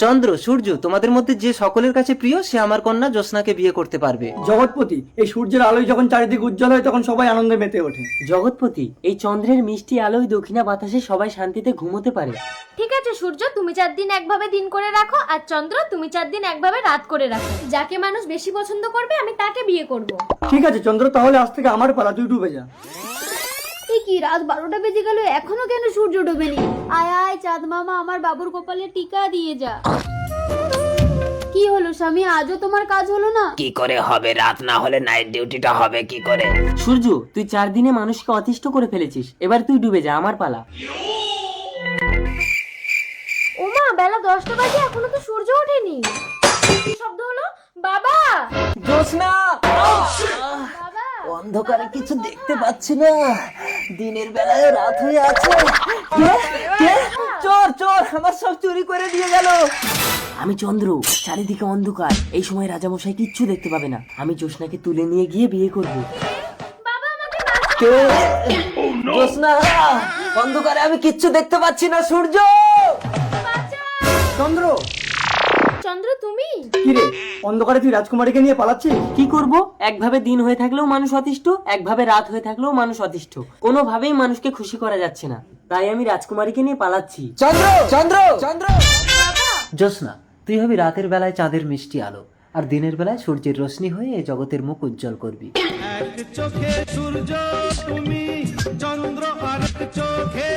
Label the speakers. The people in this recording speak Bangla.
Speaker 1: চন্দ্র, সূর্য, তোমাদের মধ্যে যে সকলের কাছে প্রিয় সে আমার কন্যা জ্যোৎস্নাকে বিয়ে করতে পারবে।
Speaker 2: জগৎপতি, এই সূর্যের আলোয় যখন চারিদিক উজ্জ্বল হয় তখন সবাই আনন্দে মেতে ওঠে।
Speaker 3: জগৎপতি, এই চন্দ্রের মিষ্টি আলোয় দক্ষিণা বাতাসে সবাই শান্তিতে ঘুমোতে পারে।
Speaker 4: ঠিক আছে সূর্য, তুমি 4 দিন একভাবে দিন করে রাখো, আর চন্দ্র তুমি 4 দিন একভাবে রাত করে রাখো। যাকে মানুষ বেশি পছন্দ করবে আমি তাকে বিয়ে করব।
Speaker 2: ঠিক আছে চন্দ্র, তাহলে আজ থেকে আমার পালা, তুই ডুবে যা।
Speaker 4: এই কি, রাত 12টা বেজে গেল, এখনো কেন সূর্য ডোবেনি? আয় আয় চাঁদ মামা, আমার বাবুর কপালে টিকা দিয়ে যা। কি হলো স্বামী, আজও তোমার কাজ হলো না?
Speaker 5: কি করে হবে? রাত না হলে নাইট ডিউটিটা হবে কি করে?
Speaker 3: সূর্য, তুই 4 দিনে মানুষকে অতিষ্ঠ করে ফেলেছিস, এবার তুই ডুবে যা, আমার পালা।
Speaker 4: ওমা, বেলা 10টা বাজে, এখনো তো সূর্য ওঠেনি। কি শব্দ হলো? বাবা!
Speaker 1: জ্যোৎস্না,
Speaker 4: বাবা!
Speaker 1: অন্ধকারে কিছু দেখতে পাচ্ছি না, দিনের বেলায় রাত হয়ে আছে। কে? কে? চোর চোর, আমার সব চুরি করে দিয়ে গেল।
Speaker 3: আমি চন্দ্র, চারিদিকে অন্ধকার, এই সময় রাজামশাই কিচ্ছু দেখতে পাবে না। আমি জ্যোৎস্নাকে তুলে নিয়ে গিয়ে বিয়ে করব।
Speaker 4: বাবা আমাকে বাঁচাও!
Speaker 1: কে? জ্যোৎস্না, অন্ধকারে আমি কিচ্ছু দেখতে পাচ্ছি না। সূর্য!
Speaker 2: চন্দ্র,
Speaker 4: চন্দ্র তুমি?
Speaker 2: কি রে, অন্ধকারে তুই রাজকুমারীকে নিয়ে পালাচ্ছিস?
Speaker 3: কি করব? একভাবে দিন হয়ে থাকলেও মানুষ অতিষ্ঠ, একভাবে রাত হয়ে থাকলেও মানুষ অতিষ্ঠ। কোনোভাবেই মানুষকে খুশি করা যাচ্ছে না, তাই আমি রাজকুমারীকে নিয়ে পালাচ্ছি।
Speaker 1: চন্দ্র চন্দ্র চন্দ্র! জ্যোৎস্না, তুই হবি রাতের বেলায় চাঁদের মিষ্টি আলো, আর দিনের বেলায় সূর্যের রোশনি হয়ে এই জগতের মুখ উজ্জ্বল করবি।
Speaker 6: এক চোখে সূর্য তুমি, চন্দ্র আর এক চোখে